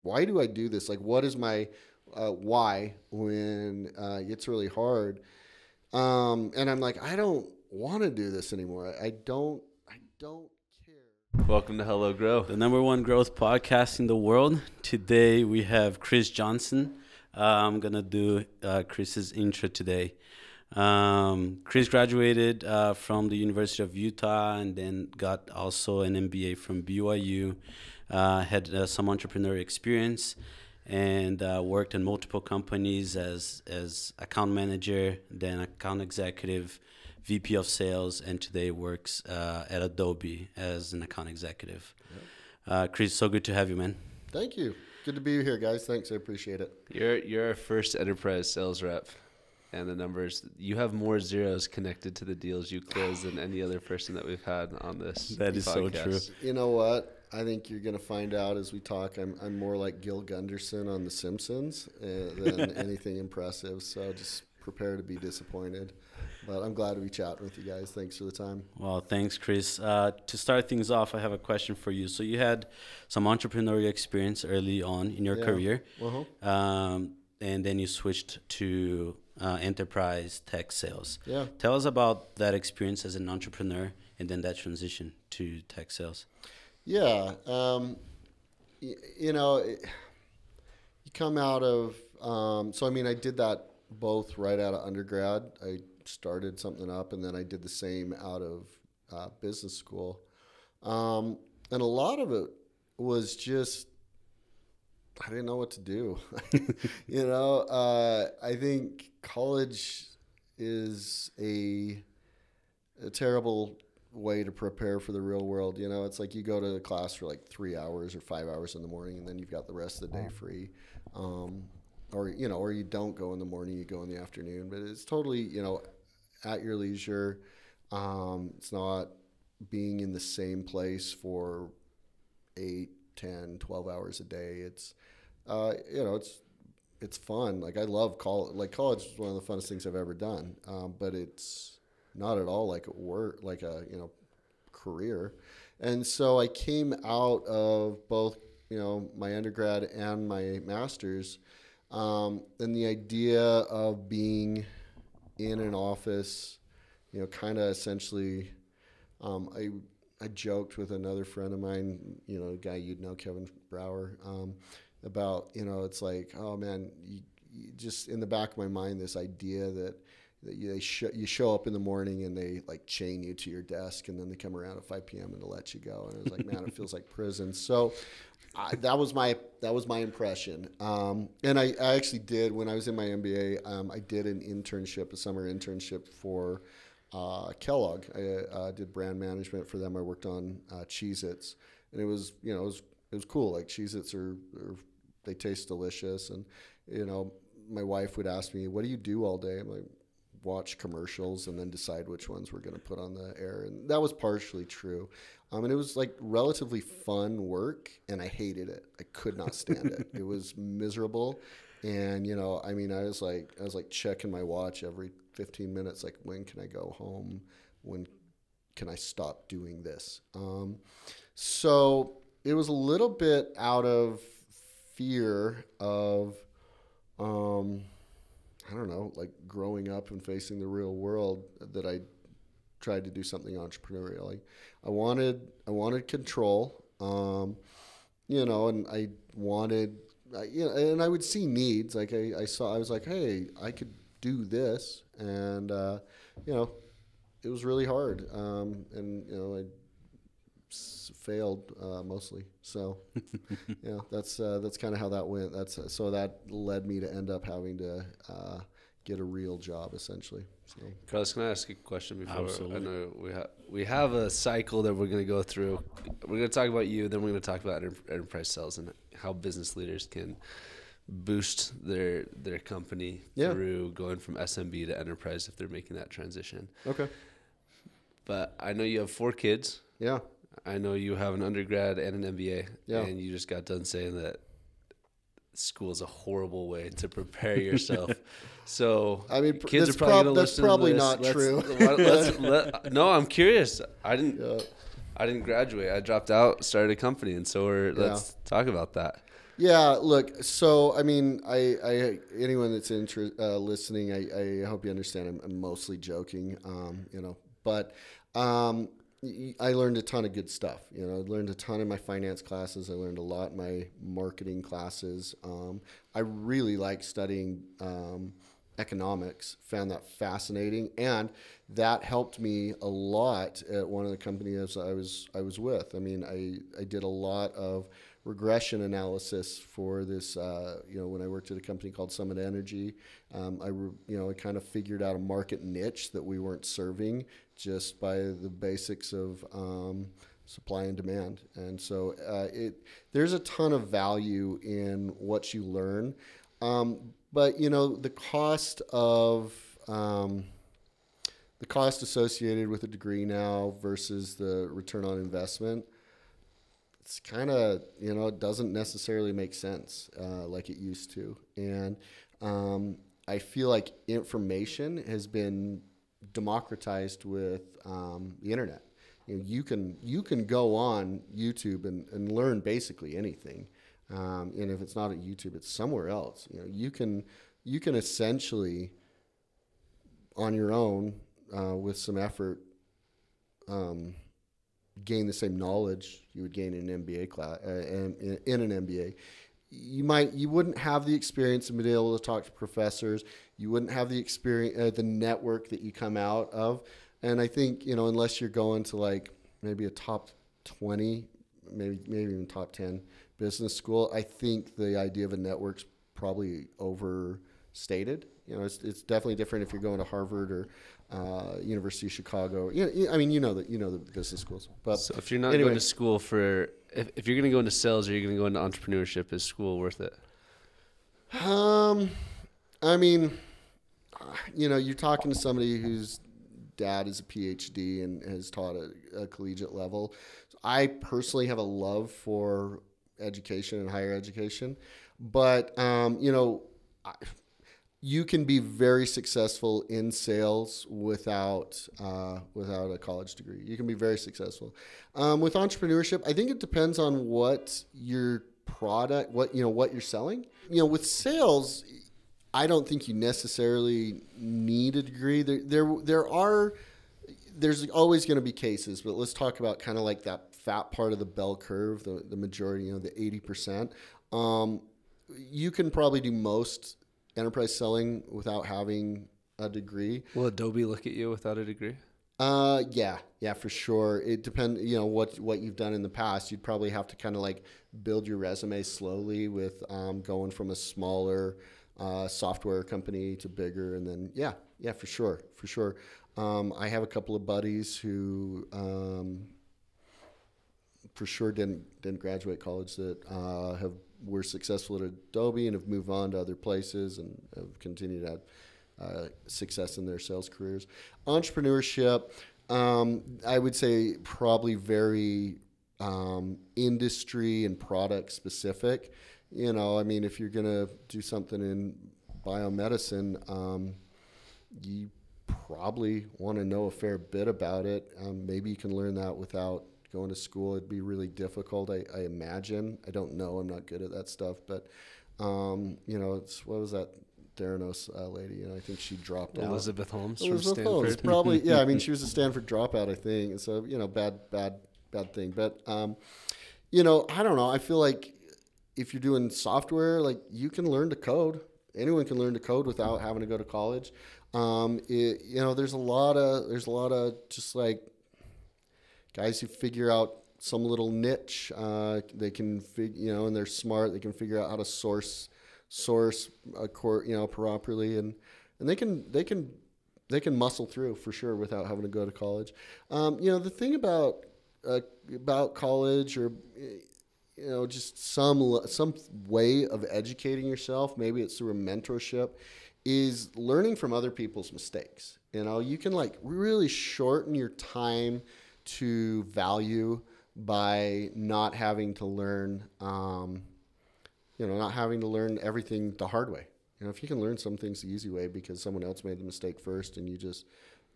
why do I do this? Like, what is my why when it gets really hard? And I'm like, I don't want to do this anymore. I don't care. Welcome to Hello Grow, the #1 growth podcast in the world. Today we have Chris Johnson. I'm going to do Chris's intro today. Chris graduated from the University of Utah and then got also an MBA from BYU. Had some entrepreneurial experience and worked in multiple companies as account manager, then account executive, VP of sales, and today works at Adobe as an account executive. Yep. Chris, so good to have you, man. Thank you. Good to be here, guys. Thanks. I appreciate it. You're our first enterprise sales rep, and the numbers, you have more zeros connected to the deals you close than any other person that we've had on this That is podcast. so true. You know what? I think you're going to find out as we talk. I'm more like Gil Gunderson on The Simpsons than anything impressive. So just prepare to be disappointed. But I'm glad to be chatting with you guys. Thanks for the time. Well, thanks, Chris. To start things off, I have a question for you. So you had some entrepreneurial experience early on in your career, and then you switched to enterprise tech sales. Yeah. Tell us about that experience as an entrepreneur and then that transition to tech sales. Yeah. You come out of, I did that both right out of undergrad. I started something up and then I did the same out of business school. And a lot of it was just, I didn't know what to do. I think college is a terrible way to prepare for the real world. It's like you go to class for like 3 hours or 5 hours in the morning and then you've got the rest of the day free. Or you don't go in the morning, you go in the afternoon, but it's totally, at your leisure. It's not being in the same place for 8, 10, 12 hours a day. It's, it's fun. Like I love college. Like college is one of the funnest things I've ever done. But it's not at all like work, like a, career. And so I came out of both, my undergrad and my master's, and the idea of being in an office, kind of essentially, I joked with another friend of mine, a guy you'd know, Kevin Brower, about, it's like, oh man, you just in the back of my mind, this idea that you show up in the morning and they like chain you to your desk and then they come around at 5 p.m. and they let you go. And I was like, man, it feels like prison. So that was my impression. And I actually did, when I was in my MBA, I did an internship, a summer internship for Kellogg. I did brand management for them. I worked on Cheez-Its, and it was cool. Like Cheez-Its they taste delicious. And, my wife would ask me, what do you do all day? I'm like, watch commercials and then decide which ones we're going to put on the air. And that was partially true. And it was like relatively fun work, and I hated it. I could not stand it. It was miserable. And, I was like checking my watch every 15 minutes, like, when can I go home? When can I stop doing this? So it was a little bit out of fear of, I don't know, like growing up and facing the real world, that I tried to do something entrepreneurial. Like I wanted control, and I wanted, and I would see needs. Like I was like, hey, I could do this, and it was really hard, and I failed mostly. So that's kind of how that went. So that led me to end up having to get a real job, essentially. So, Carlos, can I ask you a question before? Absolutely. I know we have a cycle that we're going to go through. We're going to talk about you, then we're going to talk about enterprise sales and how business leaders can boost their company through going from SMB to enterprise if they're making that transition. Okay. But I know you have 4 kids. Yeah. I know you have an undergrad and an MBA. Yeah. And you just got done saying that school is a horrible way to prepare yourself. So I mean, kids are probably that's probably not true. No, I'm curious. I didn't graduate. I dropped out, started a company, and so let's talk about that. Yeah, look. So, I mean, anyone that's listening, I hope you understand. I'm mostly joking, but um, I learned a ton of good stuff. I learned a ton in my finance classes. I learned a lot in my marketing classes. I really like studying economics. Found that fascinating, and that helped me a lot at one of the companies I was with. I mean, I did a lot of regression analysis for this. When I worked at a company called Summit Energy, I kind of figured out a market niche that we weren't serving just by the basics of supply and demand. And so there's a ton of value in what you learn. But the cost associated with a degree now versus the return on investment, it's kind of, it doesn't necessarily make sense like it used to. And I feel like information has been democratized with the internet. You can go on YouTube and learn basically anything. And if it's not at YouTube, it's somewhere else. You can essentially on your own with some effort gain the same knowledge you would gain in an MBA class. In an MBA, you wouldn't have the experience of being able to talk to professors. You wouldn't have the experience, the network that you come out of. And I think unless you're going to like maybe a top 20, maybe even top 10 business school, I think the idea of a network's probably overstated. It's definitely different if you're going to Harvard or University of Chicago. I mean, the business schools. But so if you're not going to school for, if you're going to go into sales or you're going to go into entrepreneurship, is school worth it? I mean, you're talking to somebody whose dad is a PhD and has taught at a collegiate level. So I personally have a love for education and higher education, but you can be very successful in sales without a college degree. You can be very successful. With entrepreneurship, I think it depends on what your product, what you're selling. With sales, I don't think you necessarily need a degree. There's always going to be cases, but let's talk about kind of like that fat part of the bell curve, the majority, the 80%. You can probably do most enterprise selling without having a degree. Will Adobe look at you without a degree? Yeah, for sure. It depends, what you've done in the past. You'd probably have to kind of like build your resume slowly with going from a smaller software company to bigger, and then yeah, for sure. I have a couple of buddies who for sure didn't graduate college that were successful at Adobe and have moved on to other places and have continued to have success in their sales careers. Entrepreneurship, I would say probably very industry and product specific. I mean, if you're going to do something in biomedicine, you probably want to know a fair bit about it. Maybe you can learn that without going to school. It'd be really difficult, I imagine. I don't know. I'm not good at that stuff. But, what was that TerraNova lady? I think she dropped out. Elizabeth Holmes from Elizabeth Stanford. Holmes, probably. Yeah, I mean, she was a Stanford dropout, I think. And so, bad thing. But, I don't know. I feel like if you're doing software, like you can learn to code. Anyone can learn to code without having to go to college. There's a lot of just like guys who figure out some little niche. They can and they're smart. They can figure out how to source properly, and they can muscle through for sure without having to go to college. The thing about college, or just some way of educating yourself, maybe it's through a mentorship, is learning from other people's mistakes. You can like really shorten your time to value by not having to learn, not having to learn everything the hard way. If you can learn some things the easy way because someone else made the mistake first and you just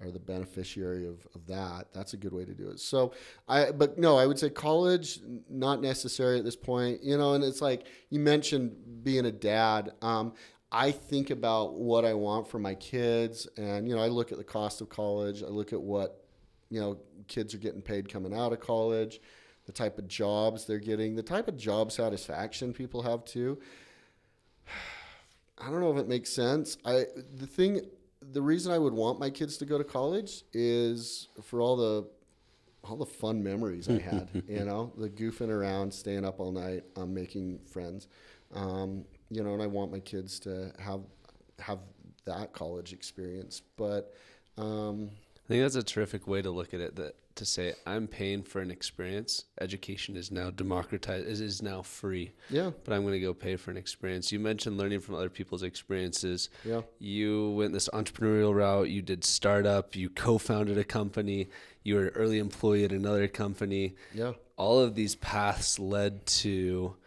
are the beneficiary of that. That's a good way to do it. So but no, I would say college, not necessary at this point, and it's like you mentioned being a dad. I think about what I want for my kids, and, I look at the cost of college. I look at what, kids are getting paid coming out of college, the type of jobs they're getting, the type of job satisfaction people have too. I don't know if it makes sense. The reason I would want my kids to go to college is for all the fun memories I had, the goofing around, staying up all night, making friends, and I want my kids to have that college experience. But I think that's a terrific way to look at it, to say I'm paying for an experience. Education is now democratized, it is now free. Yeah. But I'm going to go pay for an experience. You mentioned learning from other people's experiences. Yeah. You went this entrepreneurial route. You did startup. You co-founded a company. You were an early employee at another company. Yeah. All of these paths led to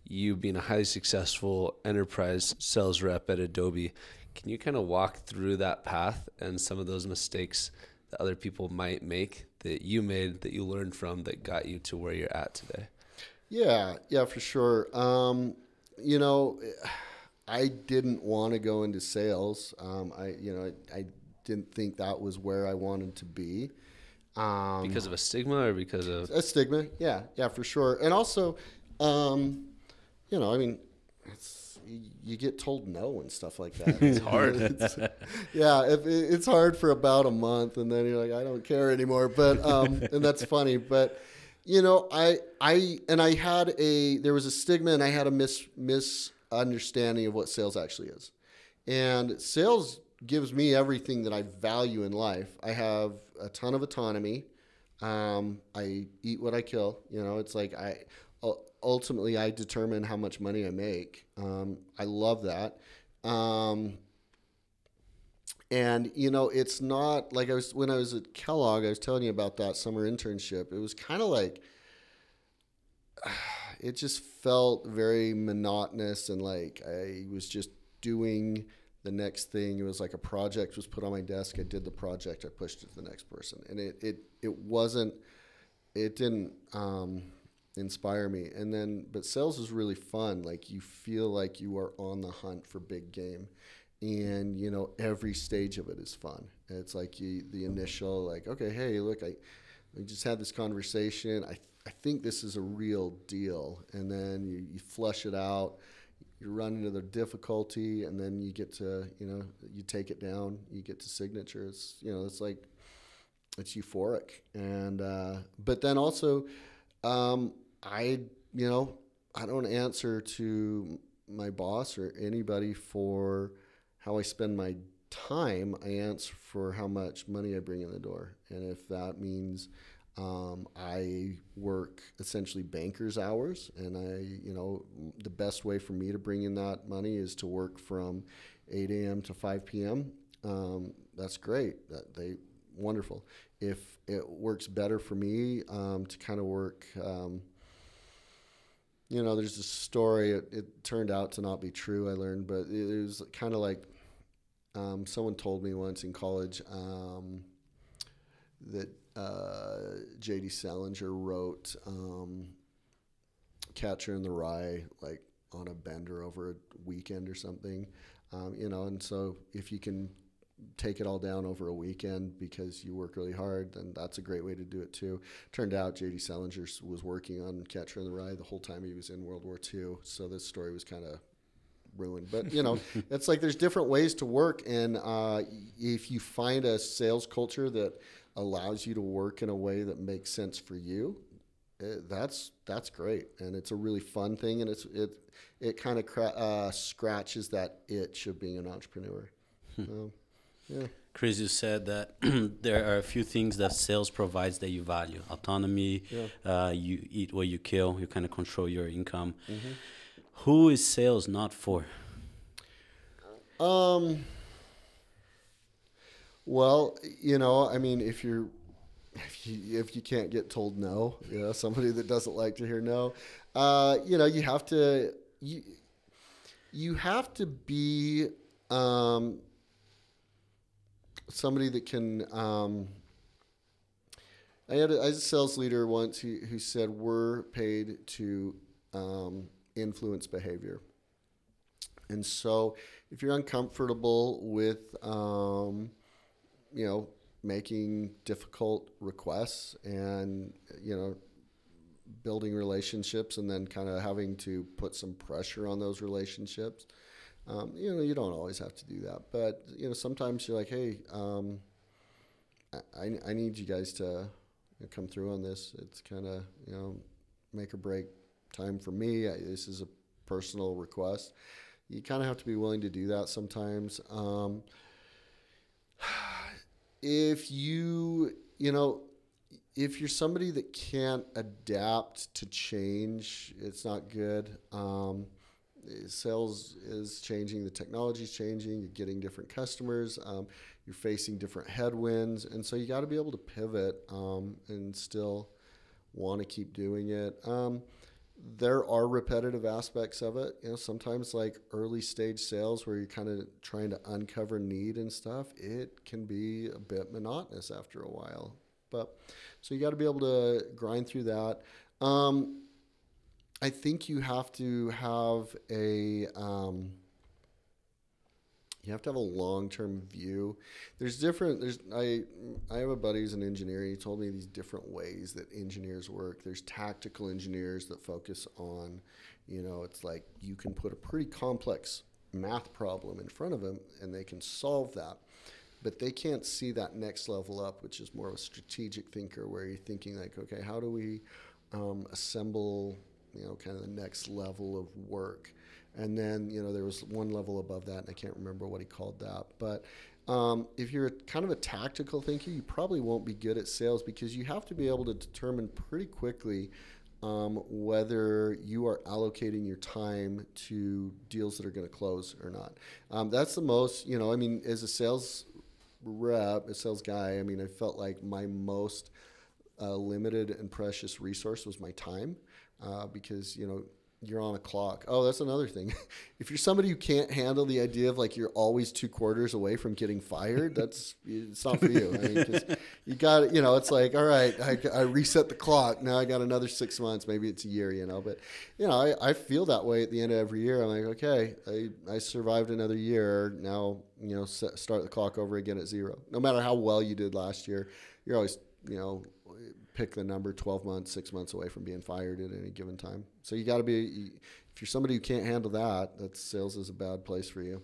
you being a highly successful enterprise sales rep at Adobe. Can you kind of walk through that path and some of those mistakes that other people might make that you made, that you learned from, that got you to where you're at today? Yeah, for sure. I didn't want to go into sales. I didn't think that was where I wanted to be. Because of a stigma or because of a stigma? Yeah, for sure. And also, you get told no and stuff like that. It's hard. It's hard for about a month, and then you're like, I don't care anymore. But and that's funny. But there was a stigma, and I had a misunderstanding of what sales actually is. And sales gives me everything that I value in life. I have a ton of autonomy. I eat what I kill. It's like ultimately I determine how much money I make. I love that. And it's not like when I was at Kellogg, I was telling you about that summer internship. It was kind of like, it just felt very monotonous, and like I was just doing the next thing. It was like a project was put on my desk. I did the project. I pushed it to the next person, and it didn't inspire me. And then, but sales is really fun. Like you feel like you are on the hunt for big game, and every stage of it is fun. It's like the initial, like, okay, hey, look, we just had this conversation. I think this is a real deal. And then you flush it out, you run into the difficulty, and then you get to, you take it down, you get to signatures. It's like, it's euphoric. And, but then also, I don't answer to my boss or anybody for how I spend my time. I answer for how much money I bring in the door. And if that means I work essentially banker's hours, and the best way for me to bring in that money is to work from 8 a.m. to 5 p.m. That's great. Wonderful. If it works better for me to kind of work, there's a story. It turned out to not be true, I learned, but it was kind of like someone told me once in college that J.D. Salinger wrote Catcher in the Rye like on a bender over a weekend or something, and so if you can take it all down over a weekend because you work really hard, then that's a great way to do it too. Turned out J.D. Salinger was working on Catcher in the Rye the whole time he was in World War II, so this story was kind of ruined. But it's like there's different ways to work, and if you find a sales culture that allows you to work in a way that makes sense for you, that's great, and it's a really fun thing, and it kind of scratches that itch of being an entrepreneur. So, yeah. Chris, you said that there are a few things that sales provides that you value: autonomy. Yeah. You eat what you kill. You kind of control your income. Mm-hmm. Who is sales not for? Well, I mean, if you can't get told no, somebody that doesn't like to hear no, you have to you have to be somebody that can. I had a sales leader once who said we're paid to influence behavior. And so if you're uncomfortable with, making difficult requests and, building relationships and then kind of having to put some pressure on those relationships, you don't always have to do that. But, sometimes you're like, hey, I need you guys to come through on this. It's kind of, make or break time for me. This is a personal request. You kind of have to be willing to do that sometimes. If if you're somebody that can't adapt to change, it's not good. Sales is changing, the technology is changing, you're getting different customers, you're facing different headwinds, and so you got to be able to pivot and still want to keep doing it. There are repetitive aspects of it. Sometimes like early stage sales where you're kind of trying to uncover need and stuff, it can be a bit monotonous after a while. But so you got to be able to grind through that. I think you have to have a long-term view. I have a buddy who's an engineer. He told me these different ways that engineers work. There's tactical engineers that focus on, it's like you can put a pretty complex math problem in front of them and they can solve that. But they can't see that next level up, which is more of a strategic thinker where you're thinking like, okay, how do we assemble, kind of the next level of work? And then, there was one level above that, and I can't remember what he called that. But if you're kind of a tactical thinker, you probably won't be good at sales because you have to be able to determine pretty quickly whether you are allocating your time to deals that are going to close or not. That's the most, as a sales rep, a sales guy, I felt like my most limited and precious resource was my time because, you're on a clock. Oh, that's another thing. If you're somebody who can't handle the idea of like you're always 2 quarters away from getting fired, it's not for you. 'Cause you got it. It's like, all right, I reset the clock. Now I got another 6 months. Maybe it's a year. But I feel that way at the end of every year. I'm like, okay, I survived another year. Now start the clock over again at 0. No matter how well you did last year, you're always pick the number 12 months, 6 months away from being fired at any given time. So you got to be, if you're somebody who can't handle that sales is a bad place for you.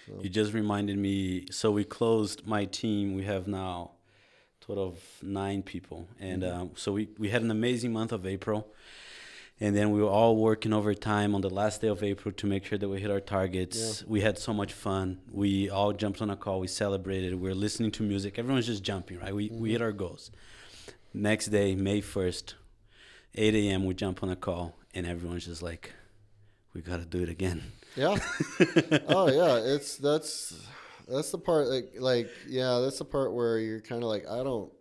So. You just reminded me. So we closed my team. We have now a total of 9 people. And so we had an amazing month of April. And then we were all working overtime on the last day of April to make sure that we hit our targets. Yeah. We had so much fun. We all jumped on a call. We celebrated. We were listening to music. Everyone's just jumping, right? We hit our goals. Next day, May 1st, 8 a.m., we jump on a call, and everyone's just like, we got to do it again. Yeah. Oh, yeah. That's the part, that's the part where you're kind of like, I don't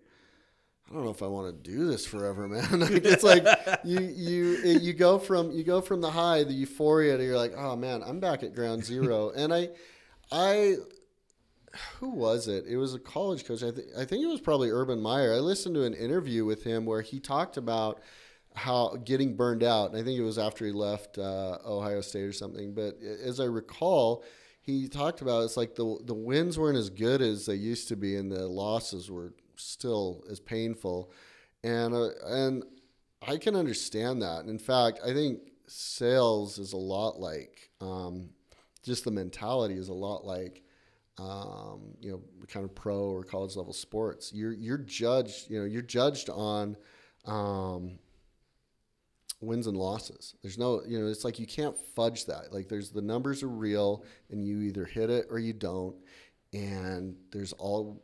know if I want to do this forever, man. It's like you go from the high, the euphoria, to you're like, oh, man, I'm back at ground zero. And I who was it? It was a college coach. I think it was probably Urban Meyer. I listened to an interview with him where he talked about how getting burned out. And I think it was after he left Ohio State or something. But as I recall, he talked about it's like the wins weren't as good as they used to be, and the losses were still as painful. And I can understand that. In fact, I think sales is a lot like just the mentality is a lot like. Kind of pro or college level sports. You're judged. You're judged on wins and losses. There's no. It's like you can't fudge that. Like there's the numbers are real, and you either hit it or you don't. And there's all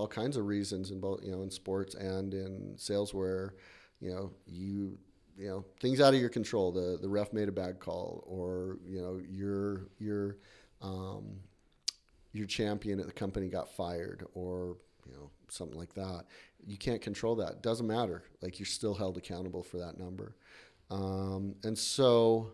kinds of reasons in both in sports and in sales where things out of your control. The ref made a bad call, or your champion at the company got fired, or something like that. You can't control that. It doesn't matter. Like you're still held accountable for that number. And so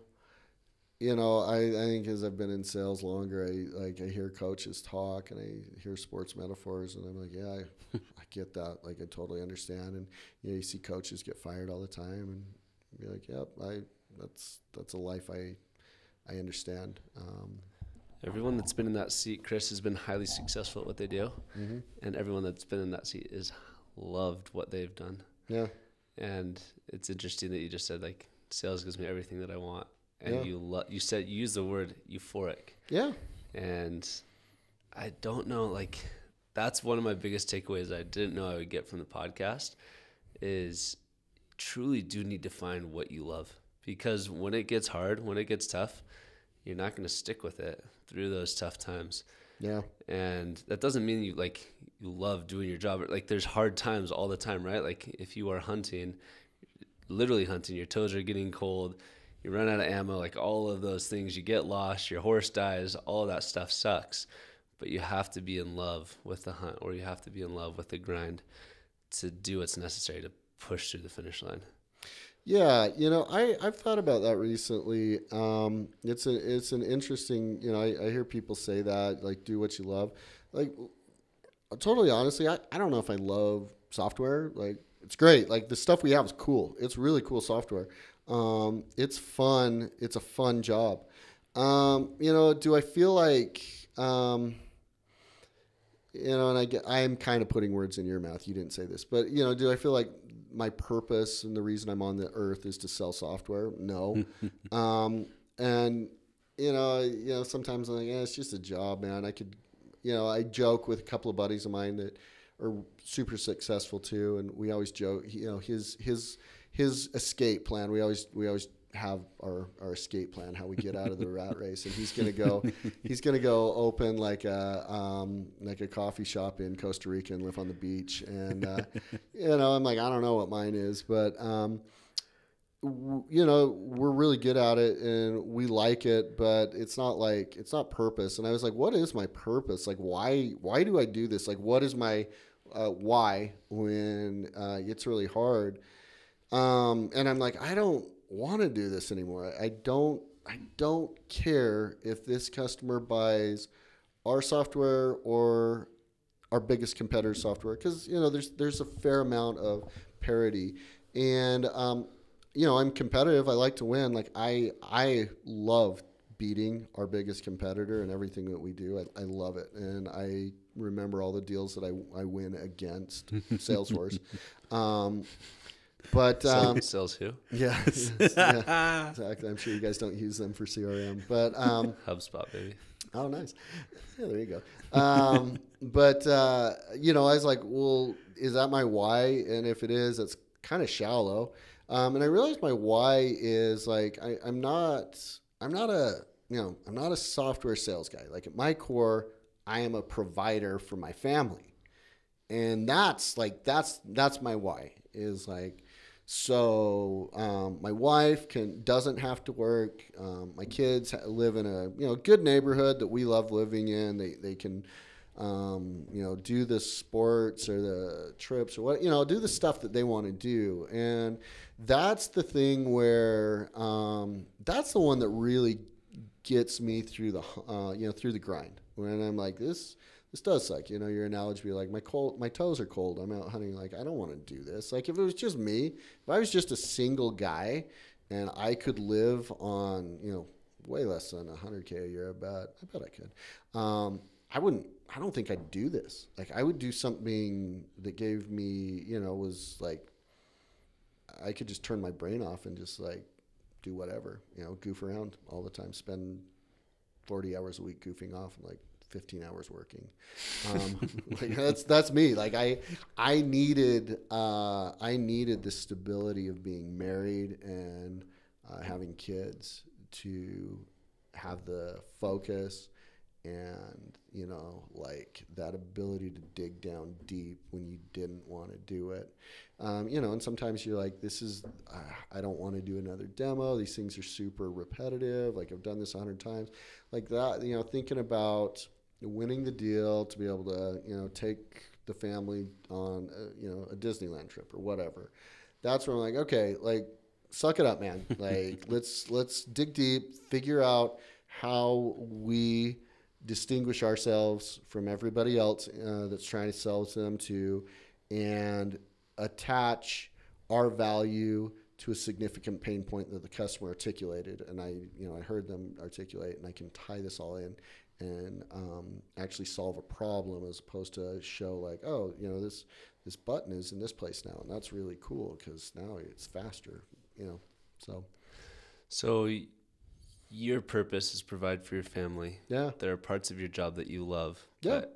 I think as I've been in sales longer, I hear coaches talk and I hear sports metaphors, and I'm like, yeah, I get that. Like, I totally understand. And you see coaches get fired all the time, and you're like, yep, that's a life I understand. Everyone that's been in that seat, Chris, has been highly successful at what they do, and everyone that's been in that seat is loved what they've done. Yeah. And it's interesting that you just said, like, sales gives me everything that I want. And you used the word euphoric. Yeah. And I don't know, like, that's one of my biggest takeaways I didn't know I would get from the podcast is truly do need to find what you love. Because when it gets hard, when it gets tough, you're not going to stick with it through those tough times. Yeah. And that doesn't mean you love doing your job. Like, there's hard times all the time, right? Like, if you are hunting, literally hunting, your toes are getting cold, you run out of ammo, like all of those things, you get lost, your horse dies, all of that stuff sucks. But you have to be in love with the hunt, or you have to be in love with the grind to do what's necessary to push through the finish line. Yeah, I've thought about that recently. It's an interesting, I hear people say that, like, do what you love. Like, totally honestly, I don't know if I love software. Like, it's great. Like, the stuff we have is cool. It's really cool software. It's fun. It's a fun job. Do I feel like, and I'm kind of putting words in your mouth. You didn't say this, but, do I feel like my purpose and the reason I'm on the earth is to sell software? No. And, sometimes I'm like, it's just a job, man. I could, I joke with a couple of buddies of mine that are super successful too. And we always joke, his escape plan. We always have our escape plan, how we get out of the rat race. And he's gonna go open like a coffee shop in Costa Rica and live on the beach. And I'm like, I don't know what mine is, but we're really good at it and we like it, but it's not purpose. And I was like, what is my purpose? Like, why do I do this? Like, what is my why when it's really hard? And I'm like, I don't want to do this anymore. I don't care if this customer buys our software or our biggest competitor's software, because there's a fair amount of parity. And I'm competitive. I like to win. Like, I love beating our biggest competitor and everything that we do. I love it, and I remember all the deals that I win against Salesforce. But Sales who? Yeah, yeah, exactly. I'm sure you guys don't use them for CRM, but HubSpot, baby. Oh, nice. Yeah, there you go. But I was like, well, is that my why? And if it is, it's kind of shallow. And I realized my why is like I'm not a software sales guy. Like, at my core, I am a provider for my family, and that's my why. Is like, so my wife doesn't have to work. My kids live in a good neighborhood that we love living in. They can do the sports or the trips or do the stuff that they want to do. And that's the thing where that's the one that really gets me through the grind. When I'm like, this does suck. Your analogy would be like, my toes are cold. I'm out hunting. Like, I don't want to do this. Like, if it was just me, if I was just a single guy and I could live on, way less than $100K a year, I bet I could. I don't think I'd do this. Like, I would do something that gave me, was like, I could just turn my brain off and just like do whatever, goof around all the time, spend 40 hours a week goofing off and like 15 hours working. Like, that's me. Like, I needed the stability of being married and having kids to have the focus and like that ability to dig down deep when you didn't want to do it. And sometimes you're like, this is I don't want to do another demo. These things are super repetitive. Like, I've done this 100 times. Like that, thinking about winning the deal to be able to take the family on a Disneyland trip or whatever. That's where I'm like, okay, like, suck it up, man. Like, let's dig deep, figure out how we distinguish ourselves from everybody else that's trying to sell to them too, and attach our value to a significant pain point that the customer articulated. And I heard them articulate, and I can tie this all in and actually solve a problem as opposed to show like, oh, this button is in this place now, and that's really cool because now it's faster, So your purpose is provide for your family. Yeah. There are parts of your job that you love. Yeah. But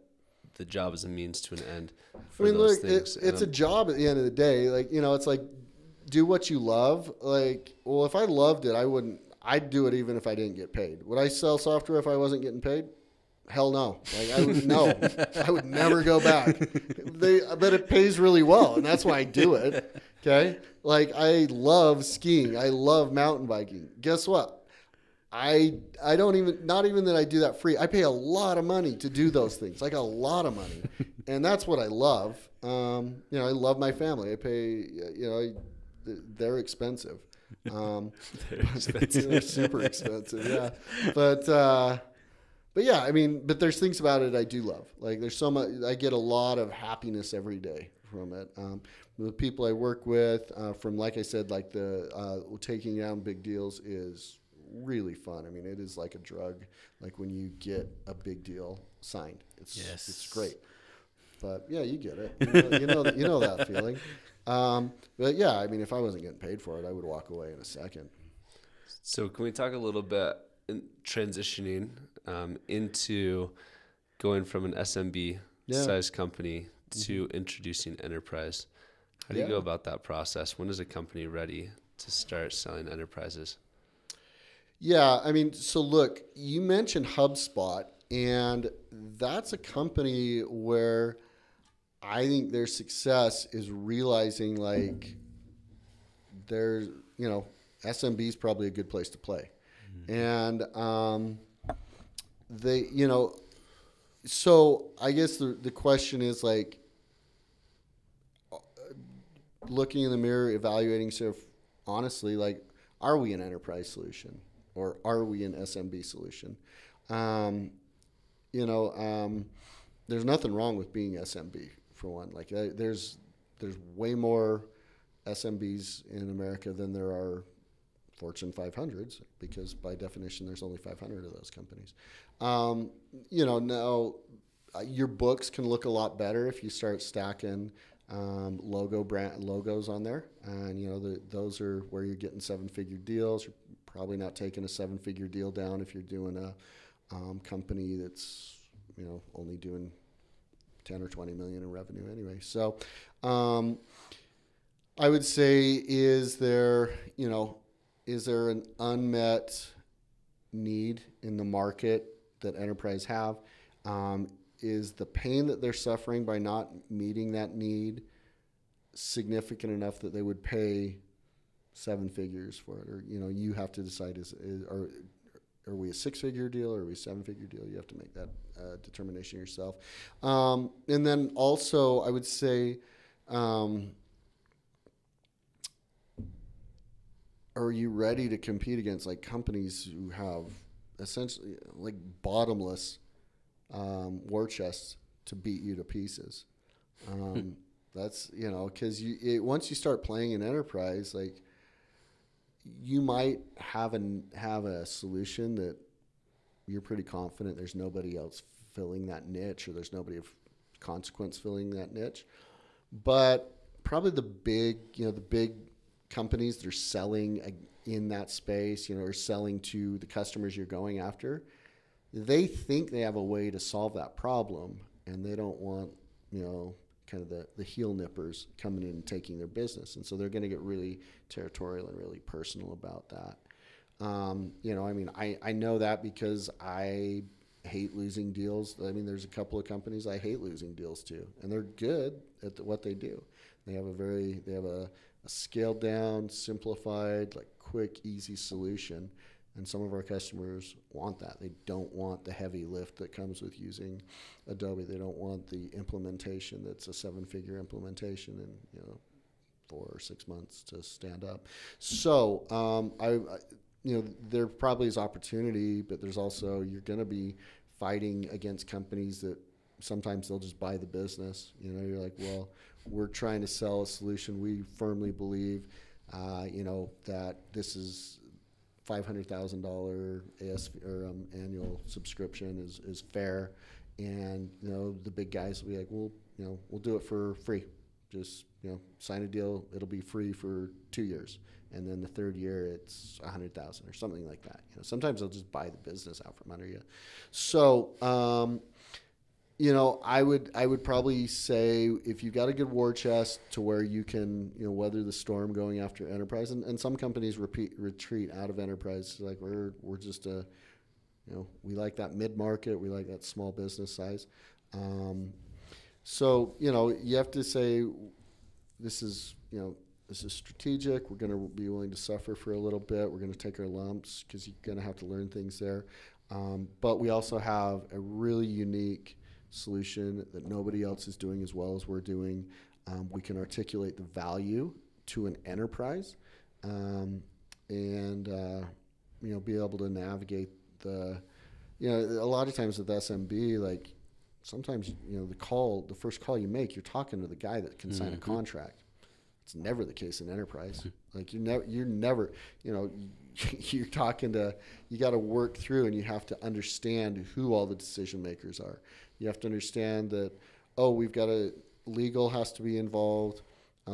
the job is a means to an end for I mean, those look, things. it's a job at the end of the day. Like, it's like, do what you love. Like, well, if I loved it, I'd do it even if I didn't get paid. Would I sell software if I wasn't getting paid? Hell no. Like, I would never go back. But it pays really well, and that's why I do it. Okay. Like, I love skiing. I love mountain biking. Guess what? I don't even, not even that I do that free. I pay a lot of money to do those things, like a lot of money. And that's what I love. I love my family. I pay, they're expensive. They're super expensive. Yeah. But yeah, I mean, but there's things about it I do love. Like, there's so much, I get a lot of happiness every day from it. The people I work with, from, like I said, like the taking down big deals is really fun. I mean, it is like a drug. Like when you get a big deal signed, it's great. But yeah, you get it. You know that feeling. But yeah, I mean, if I wasn't getting paid for it, I would walk away in a second. So can we talk a little bit in transitioning into going from an SMB size company to introducing enterprise? How do you go about that process? When is a company ready to start selling enterprises? Yeah, I mean, so look, you mentioned HubSpot, and that's a company where I think their success is realizing like there's, SMB is probably a good place to play. And they, so I guess the question is like looking in the mirror, evaluating, so honestly, like, are we an enterprise solution? Or are we an SMB solution? There's nothing wrong with being SMB, for one. Like, there's way more SMBs in America than there are Fortune 500s, because by definition, there's only 500 of those companies. Now your books can look a lot better if you start stacking logos on there, and those are where you're getting 7-figure deals. You're probably not taking a 7-figure deal down if you're doing a company that's only doing 10 or 20 million in revenue anyway. So I would say, is there an unmet need in the market that enterprise have? Is the pain that they're suffering by not meeting that need significant enough that they would pay 7 figures for it? Or, you have to decide, are we a 6-figure deal or are we a 7-figure deal? You have to make that determination yourself. And then also, I would say, are you ready to compete against like companies who have essentially like bottomless war chests to beat you to pieces? That's, because once you start playing in enterprise, like, you might have a solution that you're pretty confident there's nobody else filling that niche, or there's nobody of consequence filling that niche. But probably the big companies that are selling in that space, or selling to the customers you're going after, they think they have a way to solve that problem, and they don't want, kind of the heel nippers coming in and taking their business. And so they're going to get really territorial and really personal about that. I know that because I hate losing deals. I mean, there's a couple of companies I hate losing deals to, and they're good at what they do. They have a scaled down, simplified, like quick, easy solution. And some of our customers want that. They don't want the heavy lift that comes with using Adobe. They don't want the implementation that's a 7-figure implementation, and 4 or 6 months to stand up. So there probably is opportunity, but there's also, you're going to be fighting against companies that sometimes they'll just buy the business. You're like, well, we're trying to sell a solution. We firmly believe, that this is $500,000 annual subscription is fair. And, the big guys will be like, well, we'll do it for free. Just, sign a deal. It'll be free for 2 years. And then the third year, it's $100,000 or something like that. Sometimes they'll just buy the business out from under you. So, I would probably say if you've got a good war chest to where you can, weather the storm going after enterprise, and some companies retreat out of enterprise. Like we're just we like that mid-market, we like that small business size. So, you have to say this is strategic. We're going to be willing to suffer for a little bit. We're going to take our lumps because you're going to have to learn things there. But we also have a really unique solution that nobody else is doing as well as we're doing. We can articulate the value to an enterprise and be able to navigate a lot of times with SMB, like sometimes, the first call you make, you're talking to the guy that can sign a contract. It's never the case in enterprise. Like you're never, you're talking to, you got to work through and you have to understand who all the decision makers are. You have to understand that, we've got legal has to be involved.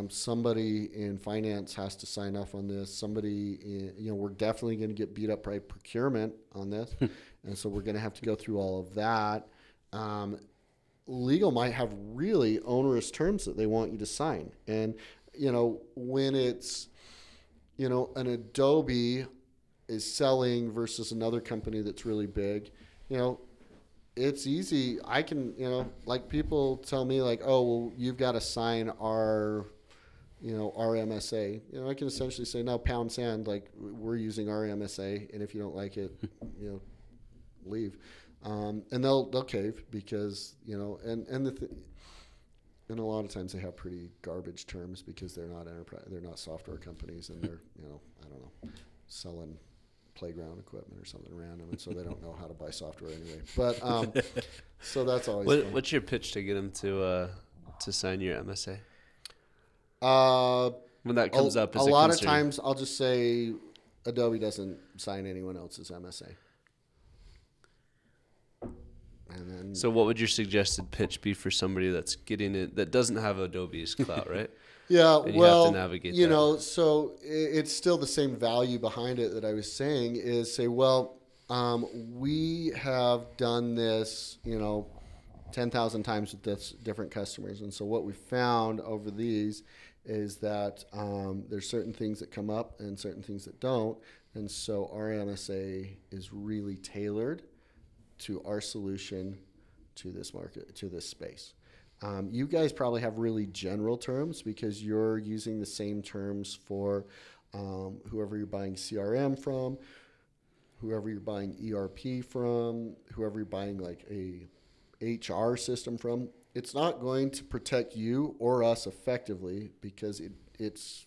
Somebody in finance has to sign off on this. Somebody, we're definitely going to get beat up by procurement on this. And so we're going to have to go through all of that. Legal might have really onerous terms that they want you to sign. And, when it's, an Adobe is selling versus another company that's really big, it's easy. I can, like people tell me like, oh, well, you've got to sign our MSA. I can essentially say, no, pound sand, like we're using our MSA. And if you don't like it, leave. And they'll cave because, and a lot of times they have pretty garbage terms because they're not enterprise, they're not software companies, and they're, I don't know, selling playground equipment or something random, and so they don't know how to buy software anyway. But so that's always fun. What's your pitch to get them to sign your MSA? When that comes up, as a lot concern. of times I'll just say Adobe doesn't sign anyone else's MSA. And then, so what would your suggested pitch be for somebody that's getting it that doesn't have Adobe's clout, right? Yeah, and you well, have to navigate that. So it's still the same value behind it that I was saying is say, well, we have done this, 10,000 times with this different customers. And so what we found over these is that there's certain things that come up and certain things that don't. And so our MSA is really tailored to our solution, to this market, to this space. You guys probably have really general terms because you're using the same terms for whoever you're buying CRM from, whoever you're buying ERP from, whoever you're buying like a HR system from. It's not going to protect you or us effectively because it's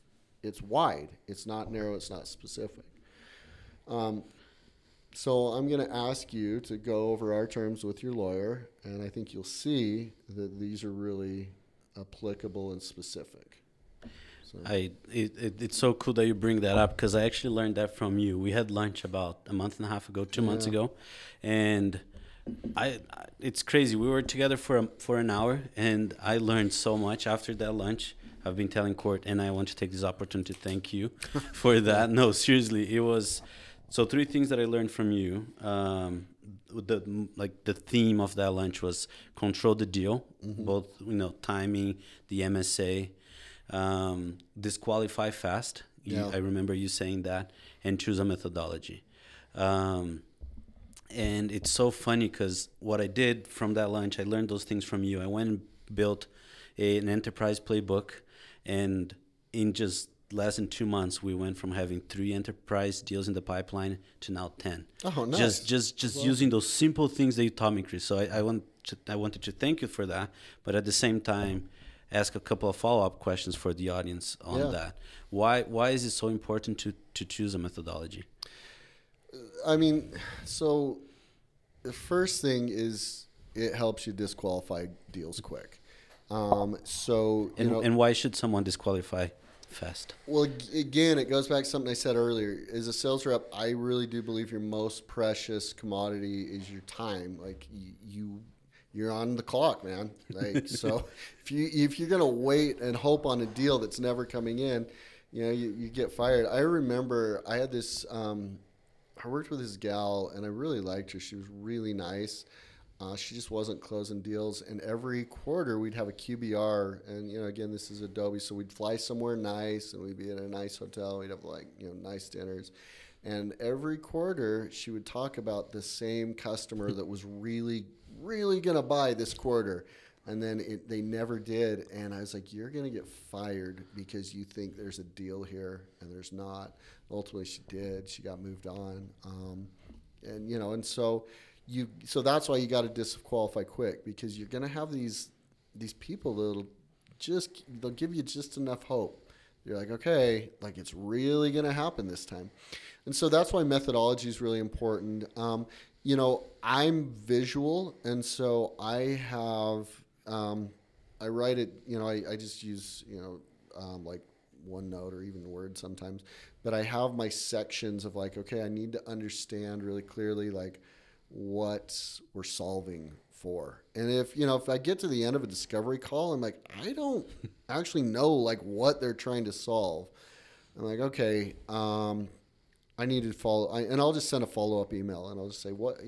wide. It's not narrow. It's not specific. So I'm going to ask you to go over our terms with your lawyer, and I think you'll see that these are really applicable and specific. So. It's so cool that you bring that up because I actually learned that from you. We had lunch about a month and a half ago, 2 months ago, and it's crazy. We were together for an hour, and I learned so much after that lunch. I've been telling Court, and I want to take this opportunity to thank you for that. No, seriously, it was. So 3 things that I learned from you. The theme of that lunch was control the deal, both timing, the MSA, disqualify fast. I remember you saying that, and choose a methodology. And it's so funny because what I did from that lunch, I learned those things from you. I went and built an enterprise playbook, and in just less than 2 months, we went from having 3 enterprise deals in the pipeline to now 10. Oh, nice! Just using those simple things that you taught me, Chris. So I wanted to thank you for that. But at the same time, ask a couple of follow-up questions for the audience on that. Why is it so important to choose a methodology? I mean, so the first thing is it helps you disqualify deals quick. And why should someone disqualify fast? Well, again, it goes back to something I said earlier. As a sales rep, I really do believe your most precious commodity is your time. Like you're on the clock, man. Like so, if you're gonna wait and hope on a deal that's never coming in, you get fired. I remember I had this. I worked with this gal, and I really liked her. She was really nice. She just wasn't closing deals. And every quarter, we'd have a QBR. And, again, this is Adobe. So we'd fly somewhere nice, and we'd be in a nice hotel. We'd have, nice dinners. And every quarter, she would talk about the same customer that was really, really going to buy this quarter. And then they never did. And I was like, you're going to get fired because you think there's a deal here, and there's not. Ultimately, she did. She got moved on. And so that's why you got to disqualify quick, because you're going to have these people they'll give you just enough hope. You're like, okay, like it's really going to happen this time. And so that's why methodology is really important. I'm visual, and so I have I write it. I just use like OneNote or even Word sometimes, but I have my sections of like, okay, I need to understand really clearly like what we're solving for. And if I get to the end of a discovery call, I'm like, I don't actually know like what they're trying to solve. I'm like, okay, I need to follow, and I'll just send a follow-up email, and I'll just say, what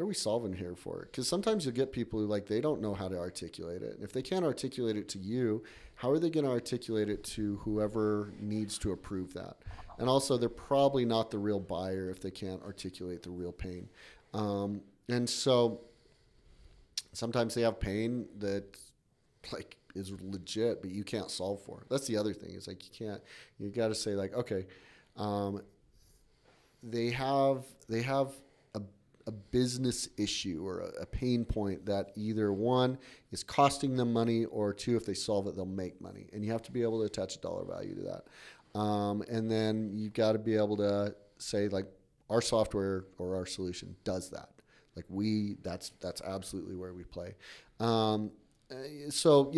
are we solving here for? Because sometimes you'll get people who they don't know how to articulate it. And if they can't articulate it to you, how are they going to articulate it to whoever needs to approve that? And also, they're probably not the real buyer if they can't articulate the real pain. And so sometimes they have pain that is legit, but you can't solve for. That's the other thing. It's you got to say okay, they have a business issue or a pain point that either one is costing them money, or two, if they solve it, they'll make money. And you have to be able to attach a dollar value to that. And then you've got to be able to say our software or our solution does that. That's absolutely where we play. So,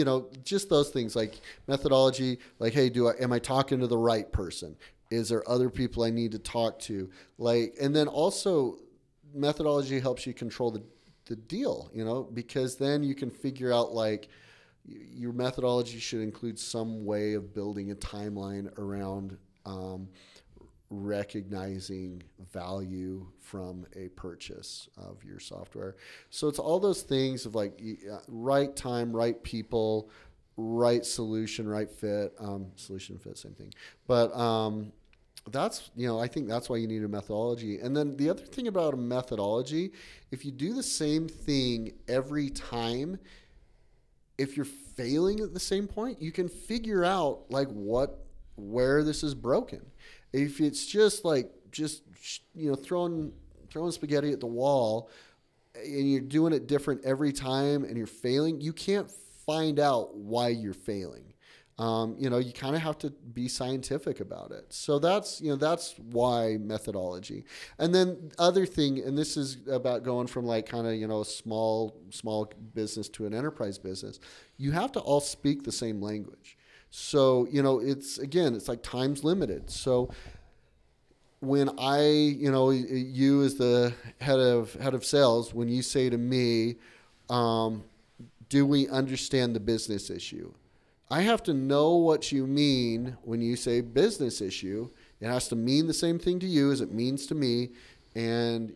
just those things like methodology, hey, am I talking to the right person? Is there other people I need to talk to? And then also methodology helps you control the deal, because then you can figure out your methodology should include some way of building a timeline around recognizing value from a purchase of your software. So it's all those things of right time, right people, right solution, right fit. Solution fit, same thing. But that's, I think that's why you need a methodology. And then the other thing about a methodology, if you do the same thing every time, if you're failing at the same point, you can figure out where this is broken. If it's just throwing spaghetti at the wall and you're doing it different every time and you're failing, you can't find out why you're failing. You kind of have to be scientific about it. So that's why methodology. And then other thing, and this is about going from a small business to an enterprise business, you have to all speak the same language. So, it's like time's limited. So when you as the head of sales, when you say to me, do we understand the business issue? I have to know what you mean when you say business issue. It has to mean the same thing to you as it means to me. And,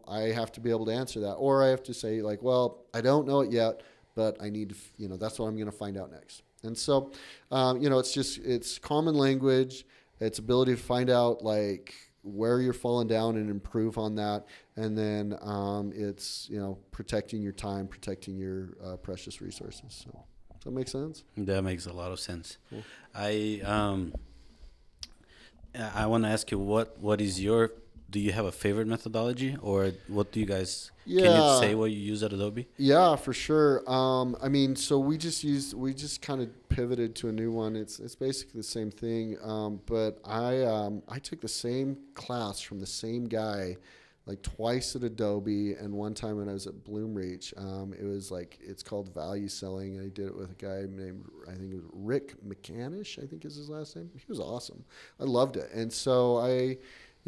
I have to be able to answer that. Or I have to say well, I don't know it yet, but I need to, that's what I'm going to find out next. And so, it's common language. It's ability to find out where you're falling down and improve on that. And then it's, protecting your time, protecting your precious resources. So. Does that make sense? That makes a lot of sense. Cool. I want to ask you what is your do you have a favorite methodology, or what do you guys? Yeah. Can you say what you use at Adobe? Yeah, for sure. I mean, so we just kind of pivoted to a new one. It's basically the same thing. But I took the same class from the same guy, like twice at Adobe, and one time when I was at Bloomreach. It was like, it's called value selling, and I did it with a guy named, I think it was Rick McCanish, I think is his last name. He was awesome. I loved it. And so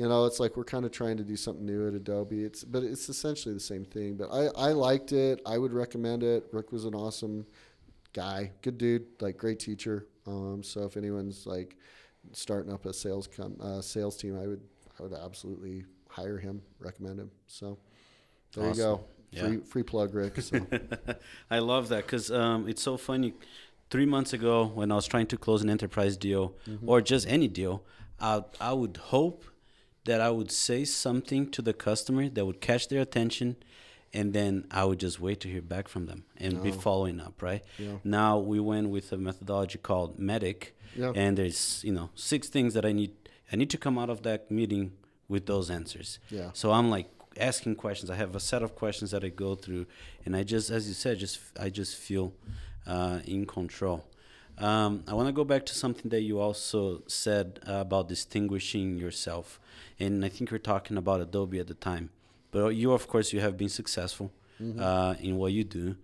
it's like we're kind of trying to do something new at Adobe. But it's essentially the same thing. But I liked it. I would recommend it. Rick was an awesome guy, good dude, like great teacher. So if anyone's like starting up a sales team, I would absolutely hire him, recommend him. So there Awesome. you go. Free plug, Rick. So. I love that because it's so funny. 3 months ago, when I was trying to close an enterprise deal or just any deal, I would hope that I would say something to the customer that would catch their attention, and then I would just wait to hear back from them and be following up, right? Yeah. Now we went with a methodology called MEDIC, and there's 6 things that I need to come out of that meeting with those answers. Yeah. So I'm like asking questions. I have a set of questions that I go through, and I just, as you said, I just feel in control. I want to go back to something that you also said about distinguishing yourself. And I think you're talking about Adobe at the time. But you, of course, you have been successful in what you do.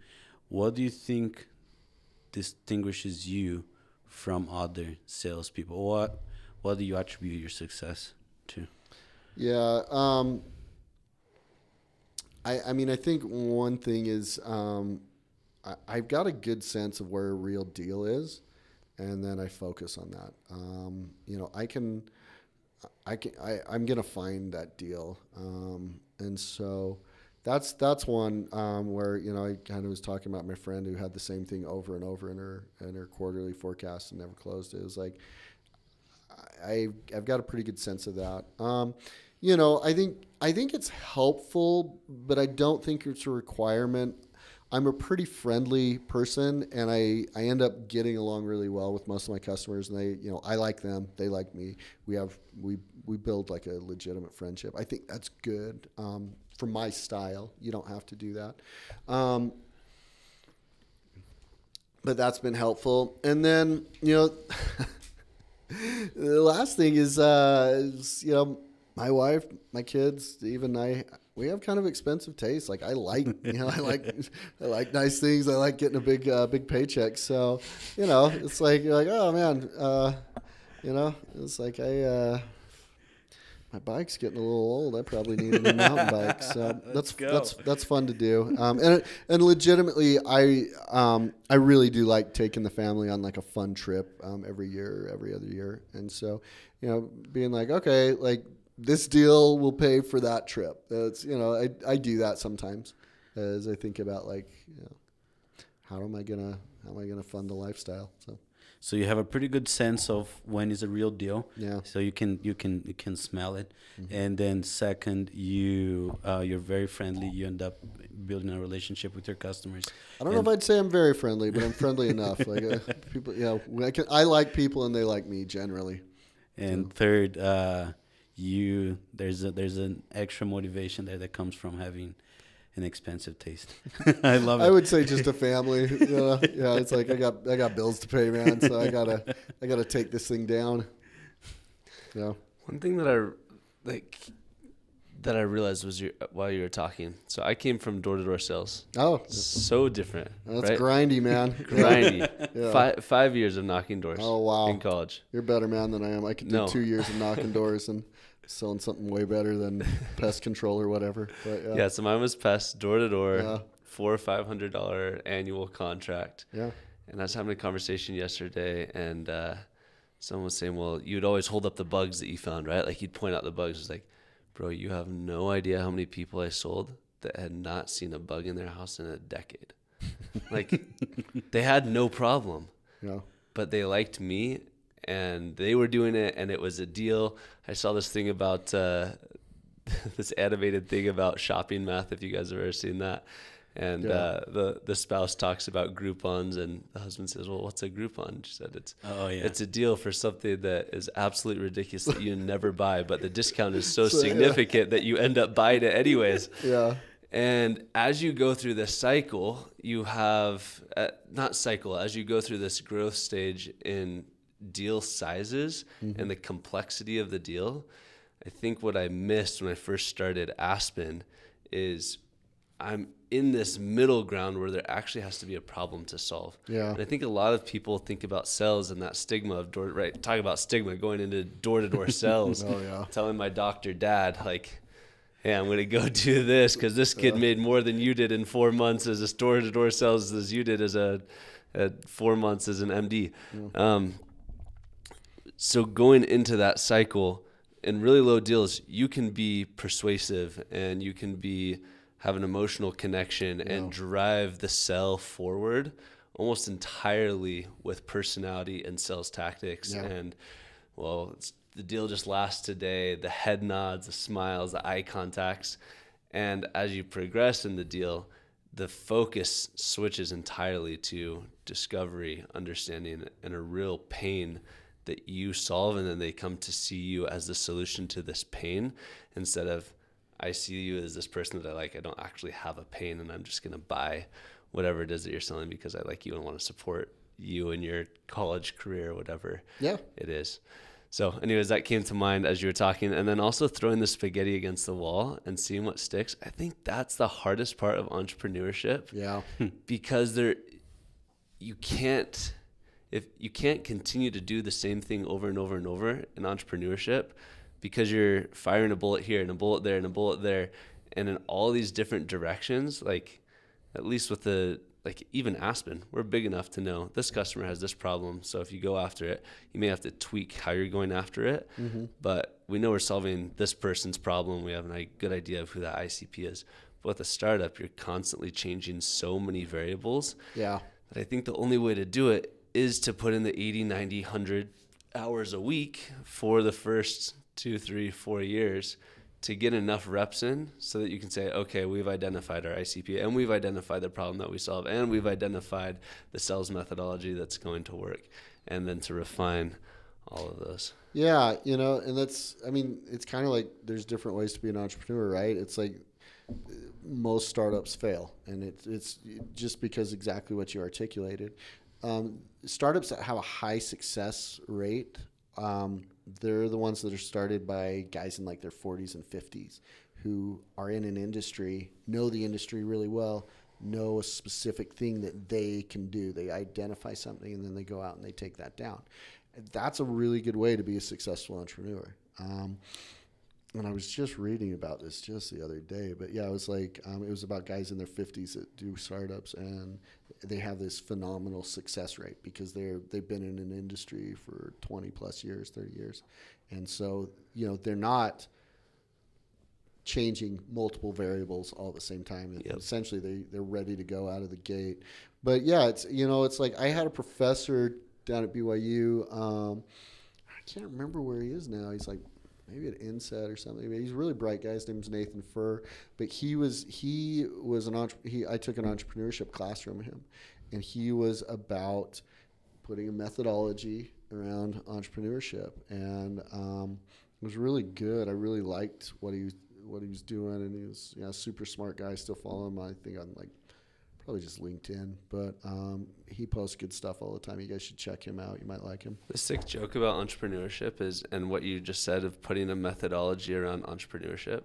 What do you think distinguishes you from other salespeople? What do you attribute your success to? Yeah. I mean, I think one thing is I've got a good sense of where a real deal is, and then I focus on that. I'm gonna find that deal, and so that's one where I kind of was talking about my friend who had the same thing over and over in her quarterly forecast and never closed it. It was like I've got a pretty good sense of that. I think it's helpful, but I don't think it's a requirement. I'm a pretty friendly person, and I end up getting along really well with most of my customers, and I like them, they like me. We build like a legitimate friendship. I think that's good for my style. You don't have to do that, but that's been helpful. And then the last thing is my wife, my kids, even we have kind of expensive taste. Like I like nice things. I like getting a big paycheck. So, it's like you're like, oh man, it's like my bike's getting a little old. I probably need a new mountain bike. So that's fun to do. And legitimately, I really do like taking the family on like a fun trip every year, every other year. And so, being like, okay, like, this deal will pay for that trip. That's I do that sometimes as I think about like how am I gonna fund the lifestyle. So you have a pretty good sense of when is a real deal. Yeah. So you can smell it, and then second, you're very friendly. You end up building a relationship with your customers. I don't know if I'd say I'm very friendly, but I'm friendly enough. Like people, I like people and they like me generally. And third, there's an extra motivation there that comes from having an expensive taste. I love it. I would say just a family. It's like I got bills to pay, man. So I gotta take this thing down. Yeah. One thing that I realized was while you were talking. So I came from door-to-door sales. Oh, so different. That's right? Grindy, man. Grindy. Yeah. 5 years of knocking doors. Oh wow. In college. You're a better man than I am. I could do 2 years of knocking doors and selling something way better than pest control or whatever. But yeah. So mine was pest, door to door, $400 or $500 annual contract. Yeah. And I was having a conversation yesterday, and someone was saying, "Well, you'd always hold up the bugs that you found, right? Like you'd point out the bugs." It's like, bro, you have no idea how many people I sold that had not seen a bug in their house in a decade. Like they had no problem. Yeah. But they liked me. And they were doing it, and it was a deal. I saw this thing about this animated thing about shopping math, if you guys have ever seen that. And the spouse talks about Groupons, and the husband says, "Well, what's a Groupon?" She said, "It's a deal for something that is absolutely ridiculous that you never buy, but the discount is so significant that you end up buying it anyways." Yeah. And as you go through this cycle, you have as you go through this growth stage in deal sizes and the complexity of the deal, I think what I missed when I first started Aspen is I'm in this middle ground where there actually has to be a problem to solve. Yeah. And I think a lot of people think about sales and that stigma of talk about stigma, going into door-to-door sales. Oh, yeah. Telling my doctor dad, like, "Hey, I'm going to go do this because this kid made more than you did in 4 months as a door-to-door sales as you did as a 4 months as an MD." So going into that cycle in really low deals, you can be persuasive and you can have an emotional connection and drive the sell forward almost entirely with personality and sales tactics. And the deal just lasts today, the head nods, the smiles, the eye contacts. And as you progress in the deal, the focus switches entirely to discovery, understanding, and a real pain that you solve, and then they come to see you as the solution to this pain instead of, I see you as this person that I don't actually have a pain, and I'm just going to buy whatever it is that you're selling because I like you and want to support you in your college career or whatever it is. So anyways, that came to mind as you were talking. And then also throwing the spaghetti against the wall and seeing what sticks. I think that's the hardest part of entrepreneurship. Yeah. Because you can't continue to do the same thing over and over and over in entrepreneurship, because you're firing a bullet here and a bullet there and a bullet there, and in all these different directions. Like, at least with even Aspen, we're big enough to know this customer has this problem. So if you go after it, you may have to tweak how you're going after it, but we know we're solving this person's problem. We have a good idea of who that ICP is. But with a startup, you're constantly changing so many variables that I think the only way to do it is to put in the 80, 90, 100 hours a week for the first 2, 3, 4 years to get enough reps in so that you can say, okay, we've identified our ICP and we've identified the problem that we solve and we've identified the sales methodology that's going to work, and then to refine all of those. Yeah, and it's kind of like there's different ways to be an entrepreneur, right? It's like most startups fail, and it's just because exactly what you articulated. Startups that have a high success rate, they're the ones that are started by guys in like their 40s and 50s who are in an industry, know the industry really well, know a specific thing that they can do. They identify something and then they go out and they take that down. That's a really good way to be a successful entrepreneur. And I was just reading about this just the other day, but yeah, it was like, it was about guys in their 50s that do startups, and they have this phenomenal success rate because they've been in an industry for 20 plus years, 30 years. And so, they're not changing multiple variables all at the same time. Yep. Essentially they're ready to go out of the gate. But yeah, it's like I had a professor down at BYU. I can't remember where he is now. He's like, maybe at Inset or something. He's a really bright guy. His name's Nathan Furr. But I took an entrepreneurship class from him, and he was about putting a methodology around entrepreneurship, and it was really good. I really liked what he was doing, and he was a super smart guy. I still follow him, I think, on probably just LinkedIn, but he posts good stuff all the time. You guys should check him out. You might like him. The sick joke about entrepreneurship is, and what you just said of putting a methodology around entrepreneurship,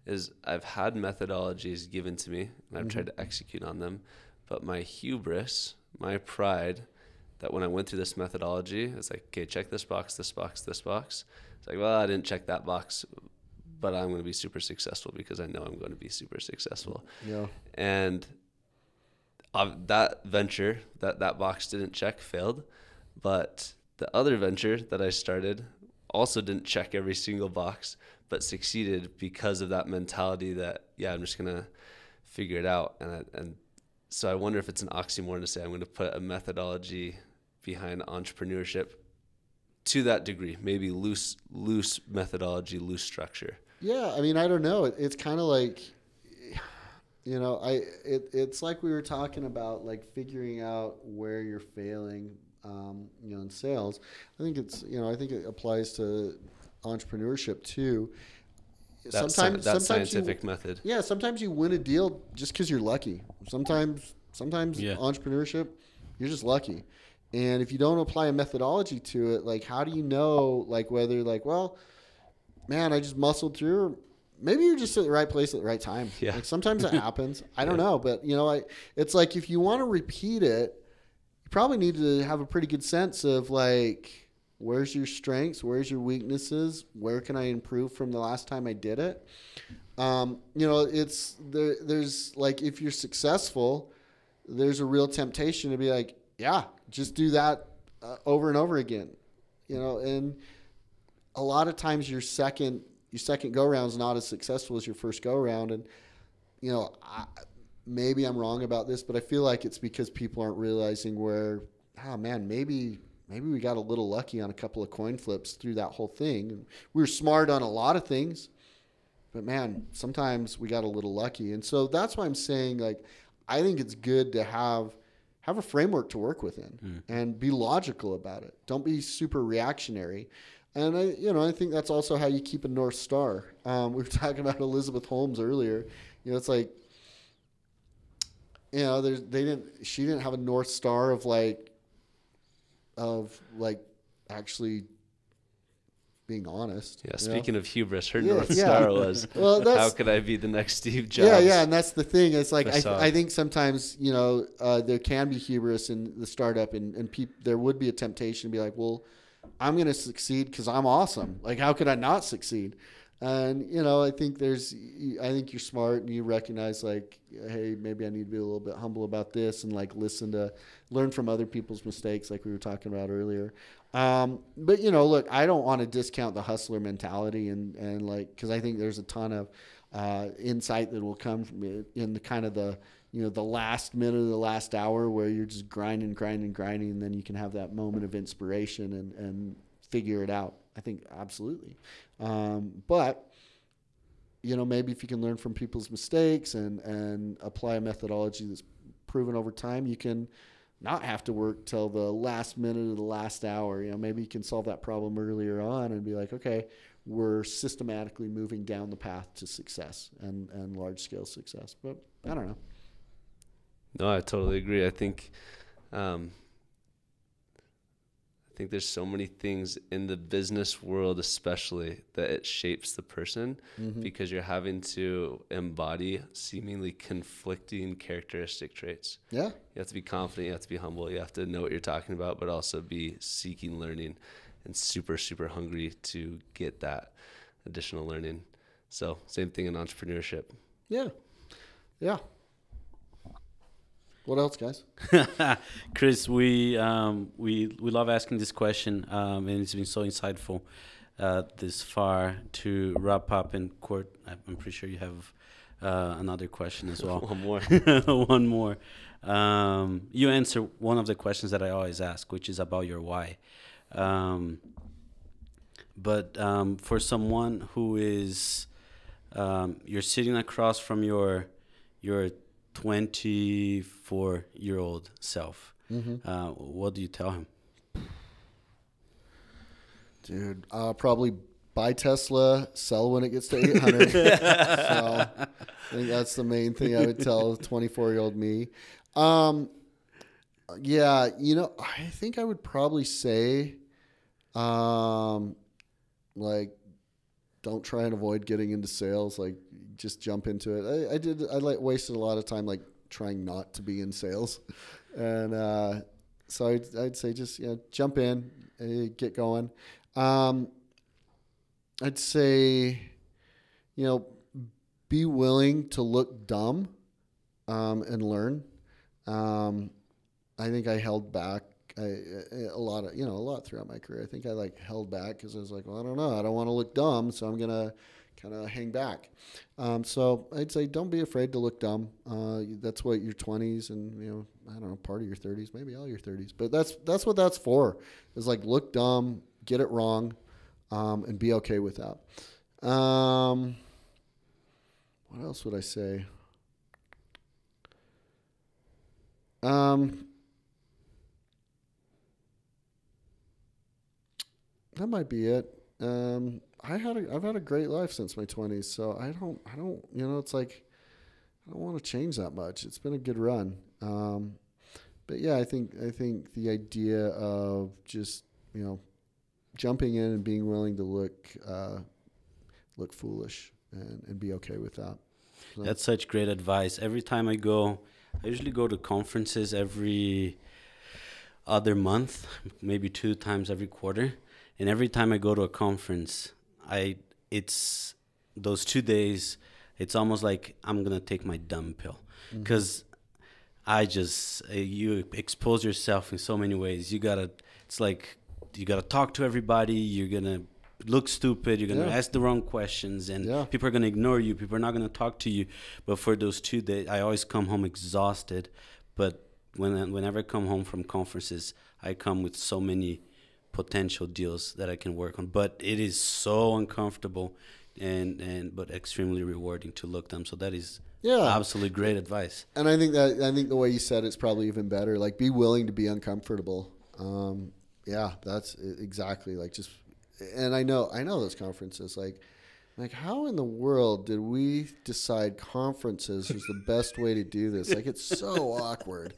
is I've had methodologies given to me and I've tried to execute on them, but my hubris, my pride, that when I went through this methodology, it's like, okay, check this box, this box, this box. It's like, well, I didn't check that box, but I'm going to be super successful because I know I'm going to be super successful. Yeah. And that venture, that box didn't check, failed. But the other venture that I started also didn't check every single box, but succeeded because of that mentality that, I'm just going to figure it out. And so I wonder if it's an oxymoron to say I'm going to put a methodology behind entrepreneurship to that degree, maybe loose methodology, loose structure. Yeah, I don't know. It's kind of like, It's like we were talking about, like figuring out where you're failing, in sales. I think I think it applies to entrepreneurship too. That scientific method. Yeah, sometimes you win a deal just because you're lucky. Sometimes entrepreneurship, you're just lucky. And if you don't apply a methodology to it, like how do you know, like whether like, well, man, I just muscled through, or maybe you're just at the right place at the right time. Yeah. Like sometimes that happens. I don't know, but it's like if you want to repeat it, you probably need to have a pretty good sense of like, where's your strengths? Where's your weaknesses? Where can I improve from the last time I did it? It's there. There's like, if you're successful, there's a real temptation to be like, yeah, just do that over and over again. And a lot of times your second go round is not as successful as your first go round. And maybe I'm wrong about this, but I feel like it's because people aren't realizing where, maybe we got a little lucky on a couple of coin flips through that whole thing. And we were smart on a lot of things, but man, sometimes we got a little lucky. And so that's why I'm saying, like, I think it's good to have a framework to work within and be logical about it. Don't be super reactionary. And I think that's also how you keep a North Star. We were talking about Elizabeth Holmes earlier. It's like, she didn't have a North Star of actually being honest. Yeah, speaking of hubris, her North Star was, how could I be the next Steve Jobs? Yeah, and that's the thing. It's like, I think sometimes, there can be hubris in the startup, and there would be a temptation to be like, well, I'm going to succeed because I'm awesome. Like, how could I not succeed? And, I think you're smart and you recognize like, hey, maybe I need to be a little bit humble about this and like learn from other people's mistakes like we were talking about earlier. But, look, I don't want to discount the hustler mentality and like, because I think there's a ton of insight that will come from it in the kind of the last minute of the last hour where you're just grinding, and then you can have that moment of inspiration and figure it out. I think absolutely. But, maybe if you can learn from people's mistakes and apply a methodology that's proven over time, you can not have to work till the last minute of the last hour. Maybe you can solve that problem earlier on and be like, okay, we're systematically moving down the path to success and large scale success. But I don't know. No, I totally agree. I think there's so many things in the business world, especially, that it shapes the person because you're having to embody seemingly conflicting characteristic traits. Yeah. You have to be confident. You have to be humble. You have to know what you're talking about, but also be seeking learning and super, super hungry to get that additional learning. So same thing in entrepreneurship. Yeah. Yeah. What else, guys? Chris, we love asking this question, and it's been so insightful this far. To wrap up, and Court, I'm pretty sure you have another question as well. One more. One more. You answer one of the questions that I always ask, which is about your why. But for someone who is, you're sitting across from your 24-year-old self, what do you tell him? Dude, probably buy Tesla, sell when it gets to 800. So I think that's the main thing I would tell 24-year-old me. Yeah, I think I would probably say, like, don't try and avoid getting into sales. Like, just jump into it. I wasted a lot of time, like, trying not to be in sales. And so I'd say just, jump in, get going. I'd say, be willing to look dumb and learn. I think I held back a lot throughout my career. I think I held back because I was like, well, I don't know. I don't want to look dumb, so I'm going to kind of hang back. So I'd say don't be afraid to look dumb. That's what your 20s and, I don't know, part of your 30s, maybe all your 30s. But that's what that's for, is like look dumb, get it wrong, and be okay with that. What else would I say? That might be it. I've had a great life since my 20s, so I don't, it's like I don't want to change that much. It's been a good run. But yeah, I think the idea of just, jumping in and being willing to look foolish and be okay with that. So. That's such great advice. Every time I usually go to conferences every other month, maybe 2 times every quarter. And every time I go to a conference, it's those 2 days, it's almost like I'm going to take my dumb pill. Because you expose yourself in so many ways. It's like you got to talk to everybody. You're going to look stupid. You're going to ask the wrong questions. And people are going to ignore you. People are not going to talk to you. But for those 2 days, I always come home exhausted. But whenever I come home from conferences, I come with so many potential deals that I can work on. But it is so uncomfortable but extremely rewarding to look them. So that is absolutely great advice. And I think the way you said it's probably even better. Like, be willing to be uncomfortable. That's exactly like just. And I know those conferences. Like how in the world did we decide conferences is the best way to do this? Like, it's so awkward.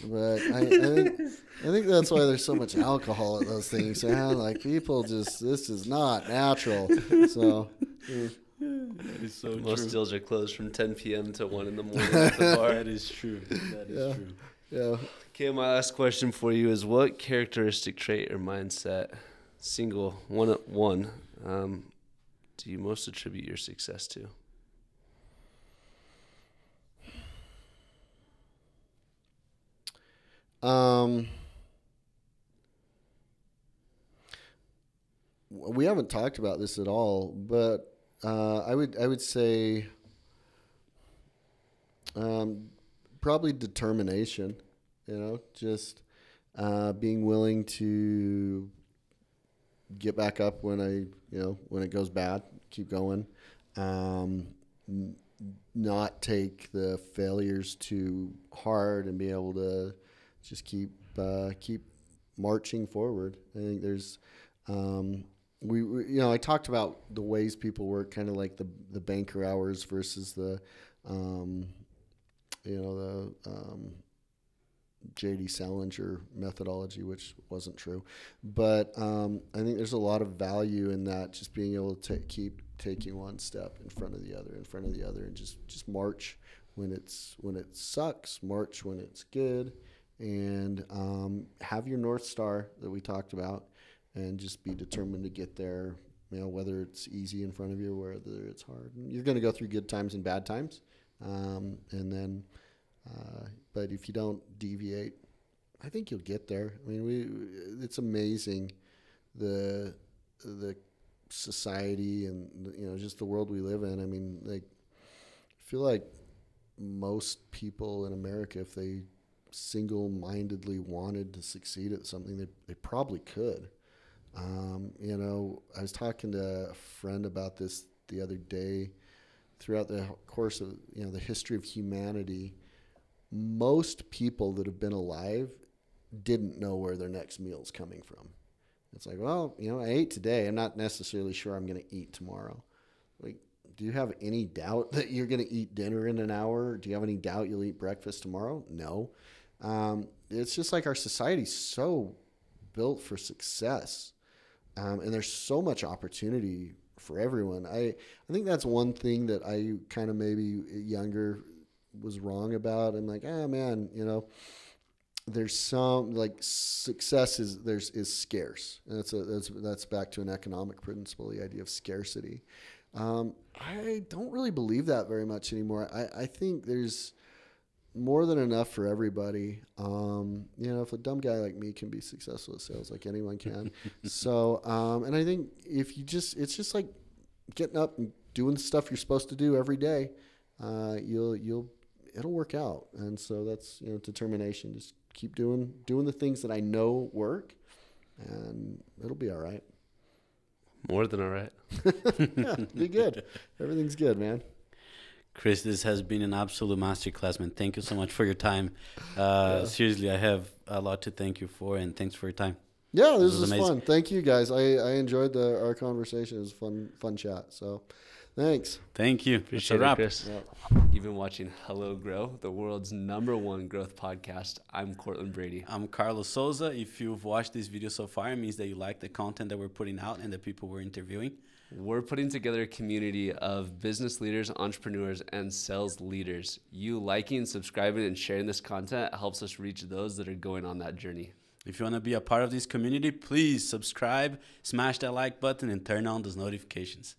But I think that's why there's so much alcohol at those things, man. Like, people this is not natural. So. That is so Most true. deals are closed from 10 p.m. to 1 in the morning at the bar. That is true. That is true. Yeah. Okay, my last question for you is, what characteristic trait or mindset, single one, do you most attribute your success to? We haven't talked about this at all, but I would say probably determination. Just being willing to get back up when it goes bad, keep going, not take the failures too hard, and be able to just keep marching forward. I think there's I talked about the ways people work, kind of like the banker hours versus the J.D. Salinger methodology, which wasn't true. But I think there's a lot of value in that, just being able to keep taking one step in front of the other, and just march when it sucks, march when it's good, and have your North Star that we talked about, and just be determined to get there, whether it's easy in front of you or whether it's hard. And you're going to go through good times and bad times, but if you don't deviate, I think you'll get there. I mean, it's amazing the society and just the world we live in. I mean, I feel like most people in America, if they single-mindedly wanted to succeed at something, they probably could. I was talking to a friend about this the other day. Throughout the course of the history of humanity, most people that have been alive didn't know where their next meal is coming from. It's like, well, I ate today. I'm not necessarily sure I'm going to eat tomorrow. Like, do you have any doubt that you're going to eat dinner in an hour? Do you have any doubt you'll eat breakfast tomorrow? No. It's just like our society's so built for success. And there's so much opportunity for everyone. I think that's one thing that I kind of maybe younger was wrong about. I'm like, man, there's some, like, success is scarce. And that's back to an economic principle, the idea of scarcity. I don't really believe that very much anymore. I think there's more than enough for everybody. If a dumb guy like me can be successful at sales, like anyone can. So, and I think it's just like getting up and doing stuff you're supposed to do every day. It'll work out. And so that's, determination. Just keep doing the things that I know work, and it'll be all right. More than all right. Yeah, be good. Everything's good, man. Chris, this has been an absolute masterclass, man. Thank you so much for your time. Seriously, I have a lot to thank you for, and thanks for your time. Yeah, this was fun. Thank you, guys. I enjoyed our conversation. It was fun chat. So, thanks. Thank you. Appreciate it, Chris. You've been watching Hello Grow, the world's #1 growth podcast. I'm Cortland Brady. I'm Carlos Souza. If you've watched this video so far, it means that you like the content that we're putting out and the people we're interviewing. We're putting together a community of business leaders, entrepreneurs, and sales leaders. You liking, subscribing, and sharing this content helps us reach those that are going on that journey. If you want to be a part of this community, please subscribe, smash that like button, and turn on those notifications.